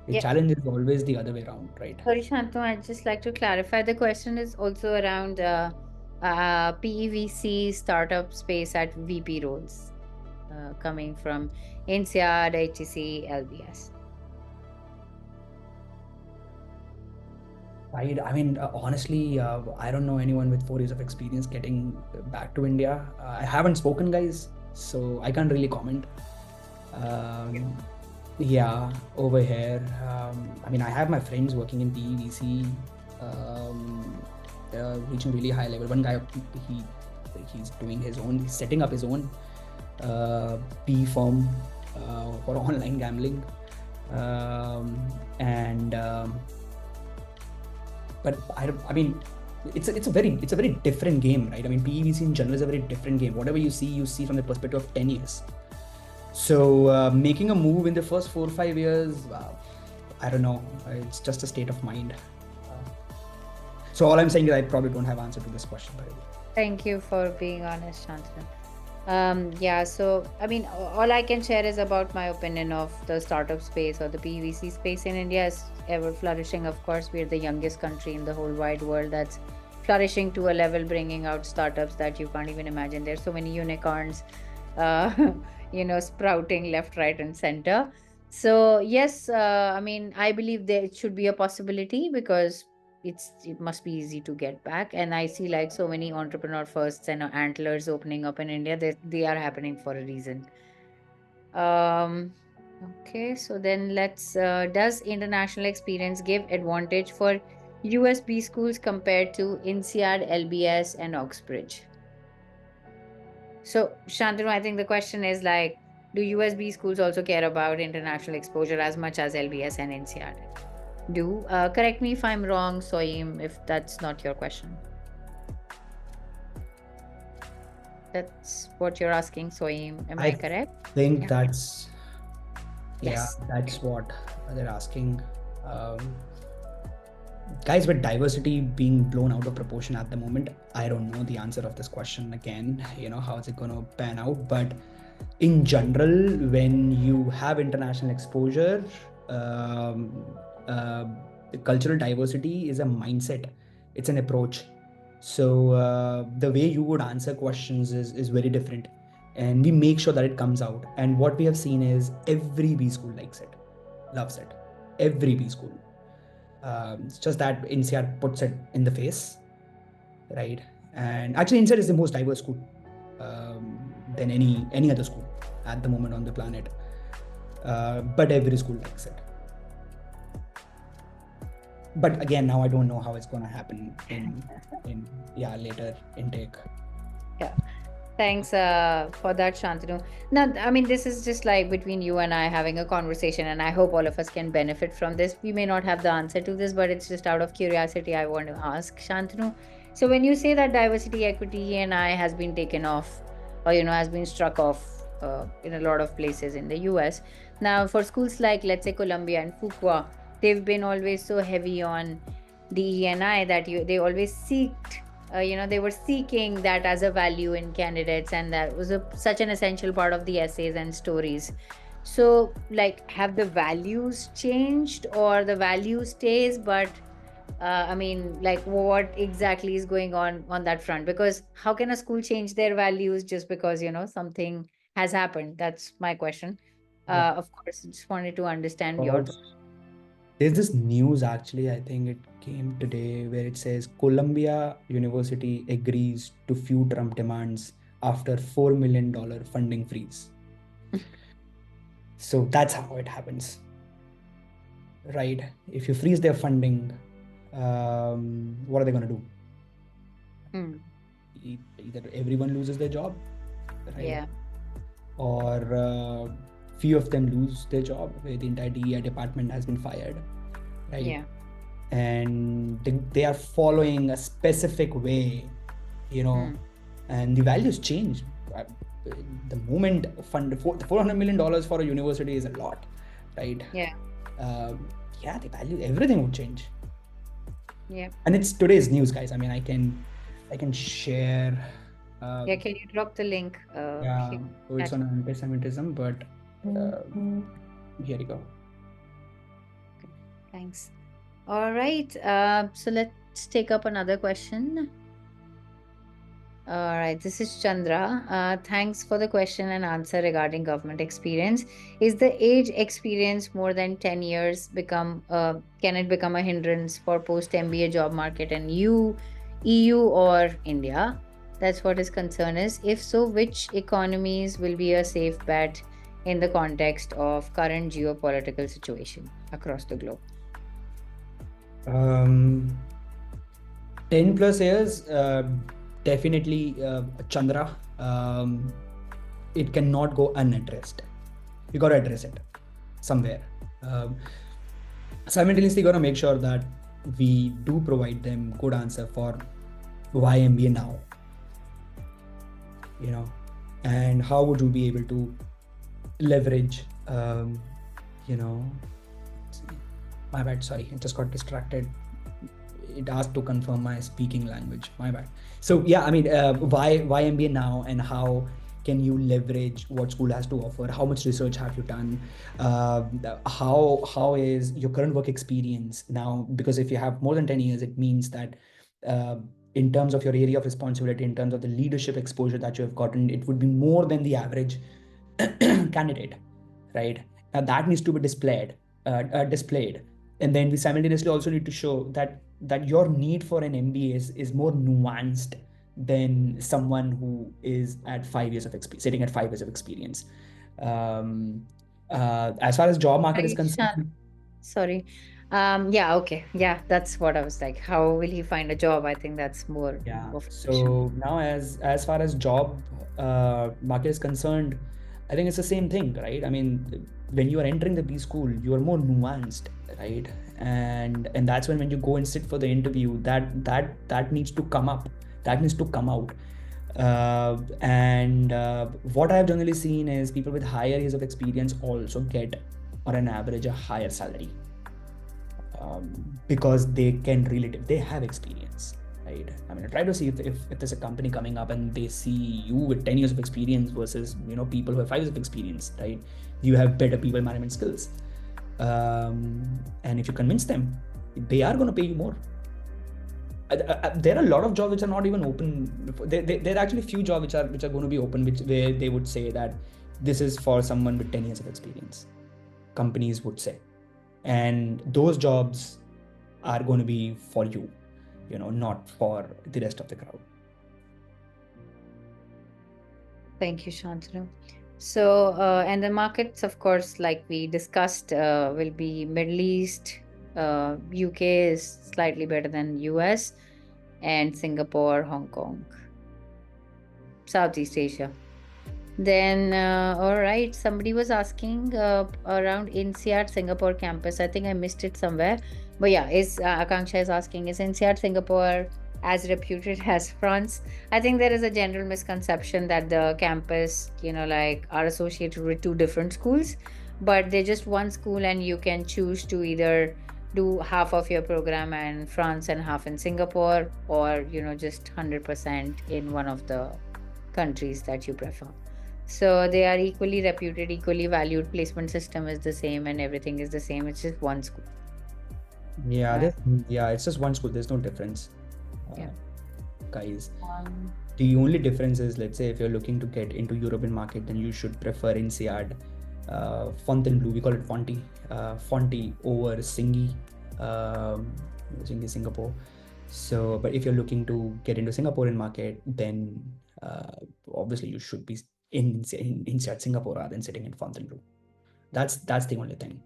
The challenge is always the other way around, right? Sorry, Shantanu, I'd just like to clarify. The question is also around PEVC startup space at VP roles, coming from INSEAD, HEC, LBS. Right. I mean, honestly, I don't know anyone with 4 years of experience getting back to India. I haven't spoken, guys, so I can't really comment. Yeah, over here. I mean, I have my friends working in PEVC, reaching really high level. One guy, he's doing his own, he's setting up his own PE firm for online gambling. And but I mean, it's a very different game, right? I mean, PEVC in general is a very different game. Whatever you see from the perspective of 10 years. So making a move in the first 4 or 5 years, I don't know. It's just a state of mind. So all I'm saying is I probably don't have answer to this question. Thank you for being honest, Shantanu. Yeah, so I mean, all I can share is about my opinion of the startup space or the PVC space in India is ever flourishing. Of course, we're the youngest country in the whole wide world that's flourishing to a level, bringing out startups that you can't even imagine. There's so many unicorns, sprouting left, right, and center. So yes, I mean, I believe there should be a possibility because it must be easy to get back, and I see like so many entrepreneur firsts and antlers opening up in India. They are happening for a reason. Okay, so then let's does international experience give advantage for USB schools compared to INSEAD, LBS, and Oxbridge? So Shantanu, I think the question is like, do USB schools also care about international exposure as much as LBS and INSEAD do? Correct me if I'm wrong, Soim, if that's not your question. That's what you're asking, Soim. Am I correct? I think Yeah. that's Yes. that's what they're asking. Guys, with diversity being blown out of proportion at the moment, I don't know the answer of this question again. How is it going to pan out? But in general, when you have international exposure, the cultural diversity is a mindset. It's an approach. So the way you would answer questions is very different, and we make sure that it comes out. And what we have seen is every B school likes it, loves it. Every B school. It's just that INSEAD puts it in the face, right? And actually, INSEAD is the most diverse school than any other school at the moment on the planet. But every school likes it. But again, now I don't know how it's going to happen in later intake. Yeah. Thanks for that, Shantanu. Now, I mean, this is just like between you and I having a conversation, and I hope all of us can benefit from this. We may not have the answer to this, but it's just out of curiosity I want to ask Shantanu. So when you say that diversity, equity, and I has been taken off, or has been struck off in a lot of places in the US, now for schools like, let's say, Columbia and Fuqua, they've been always so heavy on DE&I that they always seeked. They were seeking that as a value in candidates, and that was such an essential part of the essays and stories. So, like, have the values changed or the value stays? But I mean, like, what exactly is going on that front? Because how can a school change their values just because something has happened? That's my question. Of course, just wanted to understand your thoughts. There's this news actually, I think it came today, where it says Columbia University agrees to few Trump demands after $4 million funding freeze. So that's how it happens, right? If you freeze their funding, what are they going to do? Either everyone loses their job, right? Yeah. Or few of them lose their job, where the entire DEI department has been fired, right? Yeah. And they are following a specific way, and the values change. The moment $400 million for a university is a lot, right? Yeah. The value, everything would change. Yeah. And it's today's news, guys. I mean, I can share. Can you drop the link? So it's on anti-Semitism, but here you go. Thanks. All right. So let's take up another question. All right. This is Chandra. Thanks for the question and answer regarding government experience. Is the age experience more than 10 years can it become a hindrance for post-MBA job market in EU or India? That's what his concern is. If so, which economies will be a safe bet in the context of current geopolitical situation across the globe? 10 plus years, definitely, Chandra. It cannot go unaddressed. You got to address it somewhere. Simultaneously going to make sure that we do provide them good answer for why MBA now, and how would you be able to leverage, my bad, sorry, I just got distracted. It asked to confirm my speaking language, my bad. So yeah, I mean, why MBA now, and how can you leverage what school has to offer? How much research have you done? How is your current work experience now? Because if you have more than 10 years, it means that in terms of your area of responsibility, in terms of the leadership exposure that you have gotten, it would be more than the average candidate, right? Now that needs to be displayed. And then we simultaneously also need to show that your need for an MBA is more nuanced than someone who is at 5 years of experience, sitting at 5 years of experience. As far as job market is concerned, Sorry. Yeah, okay. Yeah, that's what I was like. How will he find a job? I think that's more yeah. of a question. So now, as far as job market is concerned, I think it's the same thing, right? I mean, when you are entering the Bschool, you are more nuanced, right? And that's when you go and sit for the interview, that needs to come up, that needs to come out. And what I've generally seen is people with higher years of experience also get, on an average, a higher salary, because they can relate, they have experience, right? I mean, I try to see if there's a company coming up and they see you with 10 years of experience versus people who have 5 years of experience, right? You have better people management skills, and if you convince them, they are going to pay you more. There are a lot of jobs which are not even open. There are actually few jobs which are going to be open, where they would say that this is for someone with 10 years of experience, companies would say. And those jobs are going to be for you, not for the rest of the crowd. Thank you, Shantanu. So, and the markets, of course, like we discussed, will be Middle East, UK is slightly better than US, and Singapore, Hong Kong, Southeast Asia. Then, all right, somebody was asking around INSEAD Singapore campus. I think I missed it somewhere. But yeah, Akanksha is asking, is INSEAD Singapore as reputed as France? I think there is a general misconception that the campus, are associated with two different schools, but they're just one school, and you can choose to either do half of your program in France and half in Singapore, or, just 100% in one of the countries that you prefer. So they are equally reputed, equally valued. Placement system is the same, and everything is the same. It's just one school. Yeah, it's just one school. There's no difference. Yeah. Guys, the only difference is, let's say if you're looking to get into European market, then you should prefer INSEAD, Fontainebleau, we call it Fonty, over Singi, Singapore. So, but if you're looking to get into Singaporean market, then obviously you should be in INSEAD Singapore rather than sitting in Fontainebleau. That's the only thing.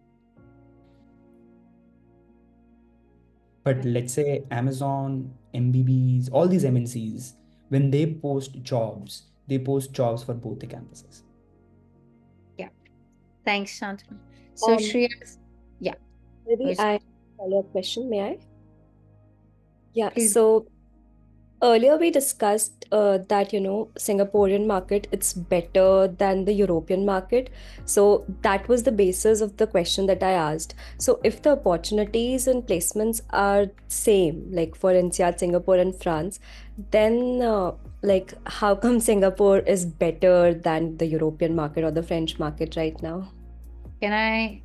But let's say Amazon, MBBs, all these MNCs, when they post jobs for both the campuses. Yeah. Thanks, Shantanu. So Shreya, yeah. Maybe I follow up question, may I? Yeah, Please. so earlier we discussed that, Singaporean market, it's better than the European market. So that was the basis of the question that I asked. So if the opportunities and placements are same, like for INSEAD, Singapore and France, then how come Singapore is better than the European market or the French market right now? Can I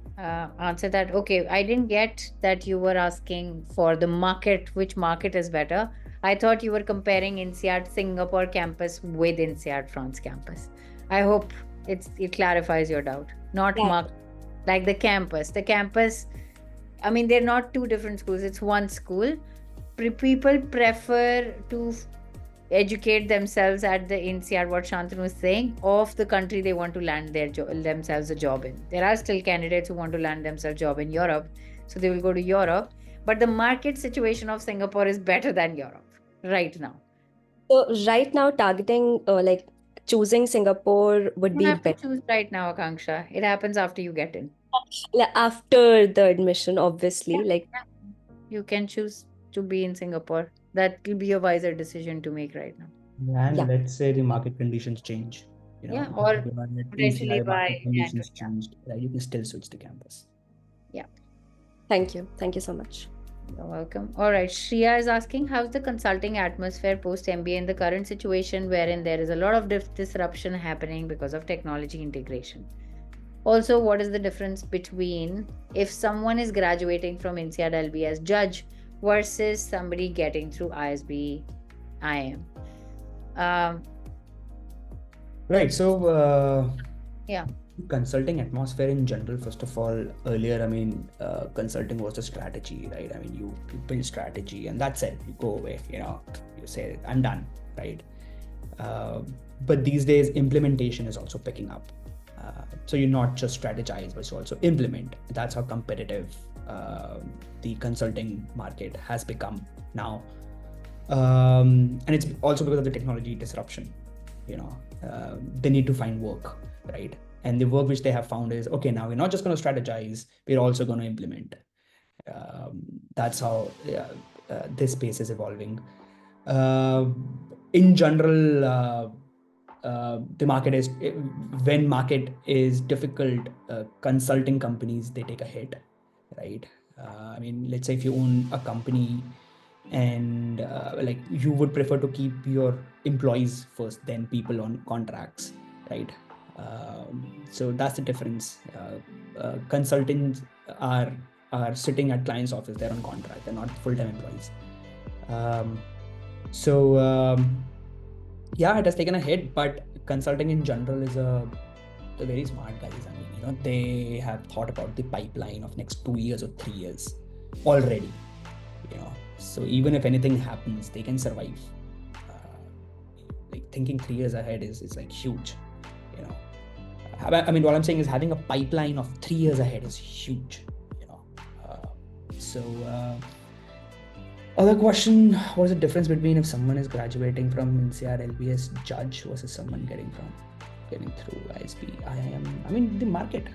answer that? Okay, I didn't get that you were asking for the market, which market is better. I thought you were comparing INSEAD Singapore campus with INSEAD France campus. I hope it clarifies your doubt. Not market, like the campus. The campus, I mean, they're not two different schools. It's one school. People prefer to educate themselves at the INSEAD, what Shantanu was saying, of the country they want to land themselves a job in. There are still candidates who want to land themselves a job in Europe, so they will go to Europe. But the market situation of Singapore is better than Europe right now. So right now, targeting choosing Singapore would be You have to better. choose right now, Akanksha. It happens after you get in. After the admission, obviously, like, Yeah. You can choose to be in Singapore. That will be a wiser decision to make right now. And yeah. let's say the market conditions change, Yeah, God or forbid, potentially NCR by market January. conditions changed, right? You can still switch the campus. Yeah. Thank you. Thank you so much. You're welcome. All right. Shreya is asking, how's the consulting atmosphere post MBA in the current situation wherein there is a lot of disruption happening because of technology integration? Also, what is the difference between if someone is graduating from INSEAD LBS judge versus somebody getting through ISB IM? Um, Right. So, yeah. consulting atmosphere in general, first of all, earlier, consulting was a strategy, right? You build strategy and that's it. You go away, you say, I'm done, right? Uh, but these days, implementation is also picking up. So you not just strategize, but you also implement. That's how competitive the consulting market has become now. And it's also because of the technology disruption. They need to find work, right? And the work which they have found is, okay, now we're not just going to strategize, we're also going to implement. That's how this space is evolving. In general, the market is, when market is difficult, consulting companies, they take a hit, right? Let's say if you own a company and like you would prefer to keep your employees first than people on contracts, right? So that's the difference. Consultants are sitting at client's office, they're on contract, they're not full-time employees. So yeah, it has taken a hit, but consulting in general is a very smart guys. They have thought about the pipeline of next 2 years or 3 years already. So even if anything happens, they can survive. Like thinking 3 years ahead is like huge. What I'm saying is having a pipeline of 3 years ahead is huge. So other question, what is the difference between if someone is graduating from NCR LBS judge versus someone getting through ISB IIM? The market.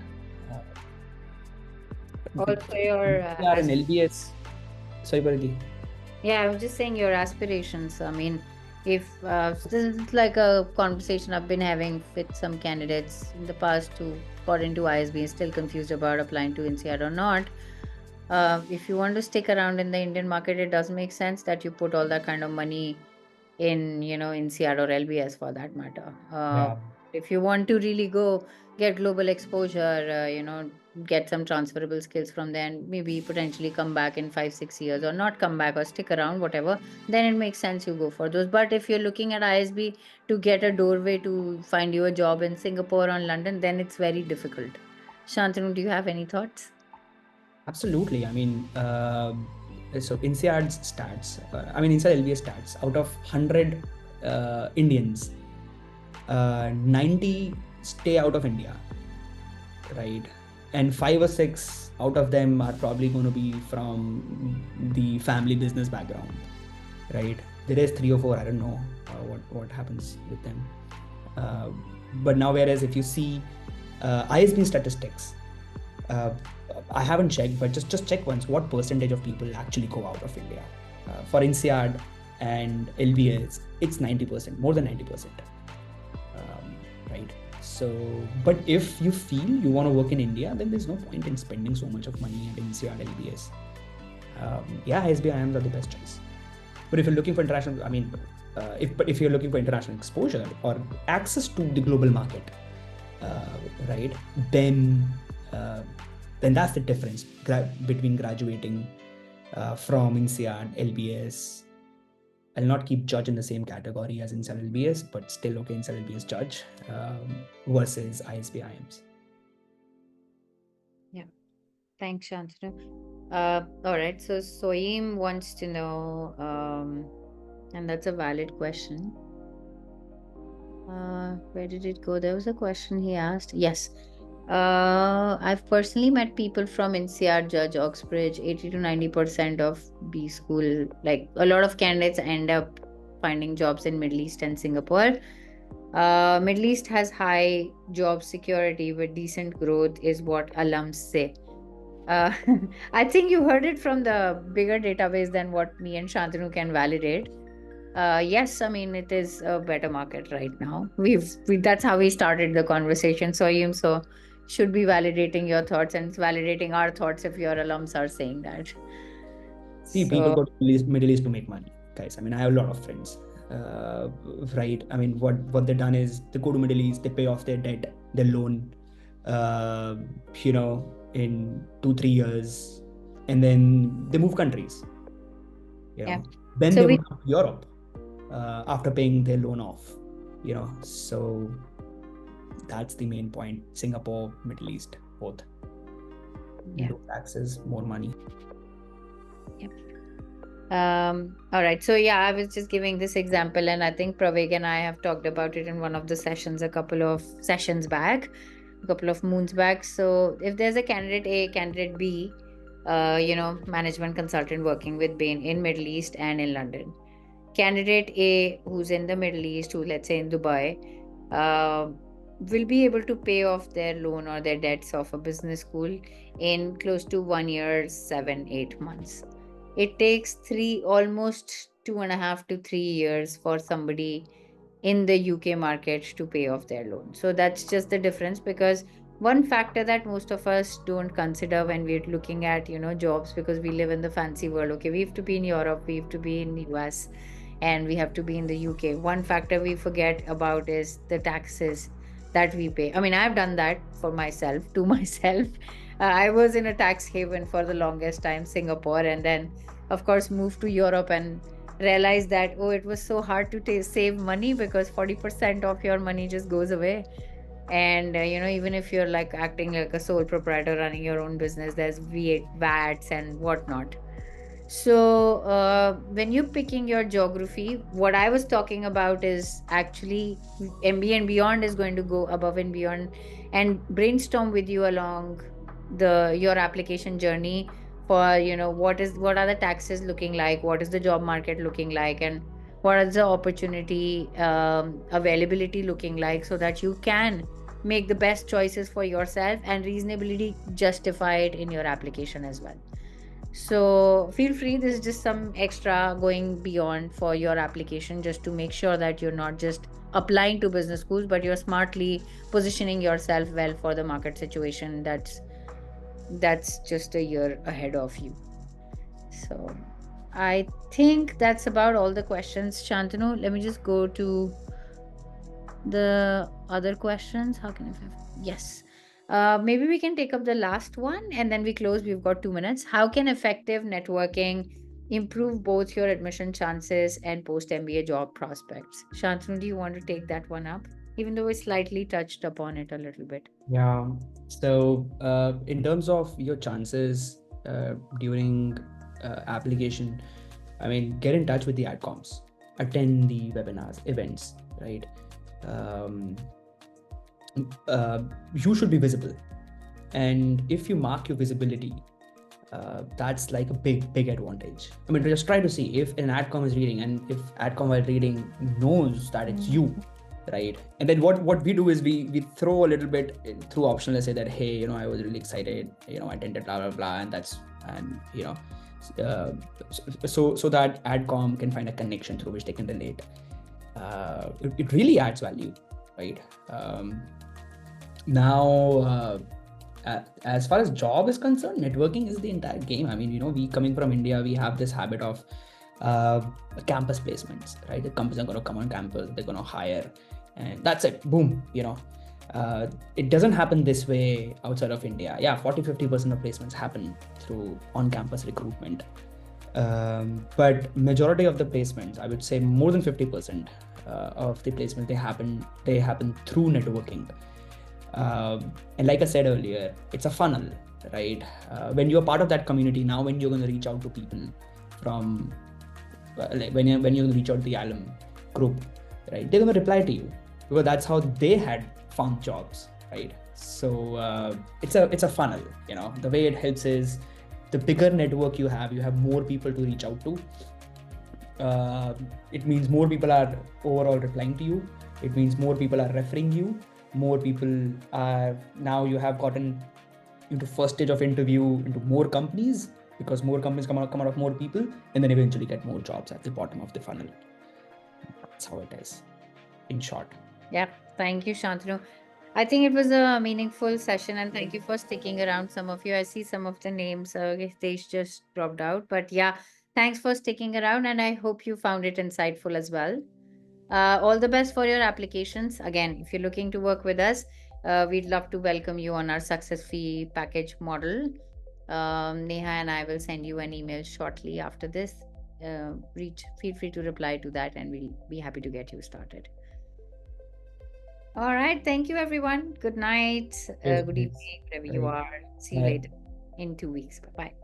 Also, your NCR and LBS. Sorry, Bharati. yeah, I was just saying your aspirations. If this is like a conversation I've been having with some candidates in the past who got into ISB and still confused about applying to INSEAD or not. If you want to stick around in the Indian market, it doesn't make sense that you put all that kind of money in, INSEAD or LBS for that matter. Yeah. If you want to really go get global exposure, get some transferable skills from there and maybe potentially come back in 5 6 years or not come back or stick around, whatever, then it makes sense you go for those. But if you're looking at ISB to get a doorway to find you a job in Singapore or London, then it's very difficult. Shantanu, do you have any thoughts? Absolutely. So INSEAD's stats, INSEAD LBS stats, out of 100 Indians, 90 stay out of India, right? And 5 or 6 out of them are probably going to be from the family business background, right? There is 3 or 4, I don't know what happens with them. But now, whereas if you see ISB statistics, I haven't checked, but just check once what percentage of people actually go out of India. For INSEAD and LBS, it's 90%, more than 90%, right? So, but if you feel you want to work in India, then there's no point in spending so much of money at INSEAD, LBS. ISB IIMs are the best choice. But if you're looking for international, if you're looking for international exposure or access to the global market, right, then that's the difference between graduating from INSEAD, LBS. I'll not keep judge in the same category as INSEAD, LBS, but still okay, INSEAD, LBS judge versus ISB IIMs. Yeah. Thanks, Shantanu. All right. So Soim wants to know, and that's a valid question. Where did it go? There was a question he asked. Yes. I've personally met people from NCR, Judge, Oxbridge, 80 to 90% of Bschool. Like a lot of candidates end up finding jobs in Middle East and Singapore. Middle East has high job security with decent growth, is what alums say. Uh, I think you heard it from the bigger database than what me and Shantanu can validate. Yes, I mean it is a better market right now. That's how we started the conversation. So so should be validating your thoughts, and it's validating our thoughts if your alums are saying that. See, people So go to Middle East to make money, guys. I mean, I have a lot of friends, right? I mean, what they've done is they go to Middle East, they pay off their debt, their loan, uh, in 2-3 years, and then they move countries. yeah. Then So they we would come to Europe after paying their loan off. So that's the main point. Singapore, Middle East, both. yeah. Low taxes, more money. All right. So yeah, I was just giving this example, and I think Praveg and I have talked about it in one of the sessions a couple of sessions back, a couple of moons back. So if there's a candidate A, candidate B, management consultant working with Bain in Middle East and in London. Candidate A, who's in the Middle East, who let's say in Dubai, uh, will be able to pay off their loan or their debts of a business school in close to 1 year, 7-8 months. It takes almost 2.5 to 3 years for somebody in the UK market to pay off their loan. So that's just the difference, because one factor that most of us don't consider when we're looking at, jobs, because we live in the fancy world. Okay, we have to be in Europe, we have to be in the US, and we have to be in the UK. One factor we forget about is the taxes that we pay. I mean, I've done that for myself, to myself. I was in a tax haven for the longest time, Singapore, and then, of course, moved to Europe and realized that, oh, it was so hard to save money, because 40% of your money just goes away. And, even if you're like acting like a sole proprietor running your own business, there's VATs and whatnot. So, when you're picking your geography, what I was talking about is actually MBA and Beyond is going to go above and beyond and brainstorm with you along your application journey for, what are the taxes looking like, what is the job market looking like, and what is the opportunity availability looking like, so that you can make the best choices for yourself and reasonably justify it in your application as well. So feel free, this is just some extra going beyond for your application, just to make sure that you're not just applying to business schools, but you're smartly positioning yourself well for the market situation that's just a year ahead of you. So I think that's about all the questions. Shantanu, let me just go to the other questions. How can I? Yes. Maybe we can take up the last one and then we close. We've got 2 minutes. How can effective networking improve both your admission chances and post MBA job prospects? Shantanu, do you want to take that one up? Even though we slightly touched upon it a little bit. Yeah. So in terms of your chances during application, I mean, get in touch with the adcoms, attend the webinars, events, right? You should be visible. And if you mark your visibility, that's like a big advantage. I mean, just try to see if an adcom is reading, and if adcom while reading knows that it's you, right? And then what we do is we throw a little bit through optional. Let's say that, hey, I was really excited, I attended blah blah blah, and so that adcom can find a connection through which they can relate. It really adds value, right? Now as far as job is concerned, networking is the entire game. I mean, we coming from India, we have this habit of campus placements, right? The companies are going to come on campus, they're going to hire, and that's it, boom. It doesn't happen this way outside of India. Yeah, 40-50% of placements happen through on-campus recruitment, but majority of the placements, I would say more than 50% of the placements, they happen through networking. And like I said earlier, it's a funnel, right? When you're part of that community, now when you're going to reach out to people from when you're going to reach out to the alum group, right, they're going to reply to you, because that's how they had found jobs, right? So it's a funnel. The way it helps is, the bigger network you have more people to reach out to. It means more people are overall replying to you. It means more people are referring you, more people are, now you have gotten into first stage of interview into more companies, because more companies come out of more people, and then eventually get more jobs at the bottom of the funnel. That's how it is, in short. Yeah, thank you, Shantanu. I think it was a meaningful session, and thank you for sticking around. Some of you, I see some of the names, they just dropped out, but yeah, thanks for sticking around, and I hope you found it insightful as well. All the best for your applications. Again, if you're looking to work with us, we'd love to welcome you on our success fee package model. Neha and I will send you an email shortly after this. Feel free to reply to that, and we'll be happy to get you started. All right. Thank you, everyone. Good night. Yes, Good yes. evening, wherever you Right. are. See you Bye. later in 2 weeks. Bye bye.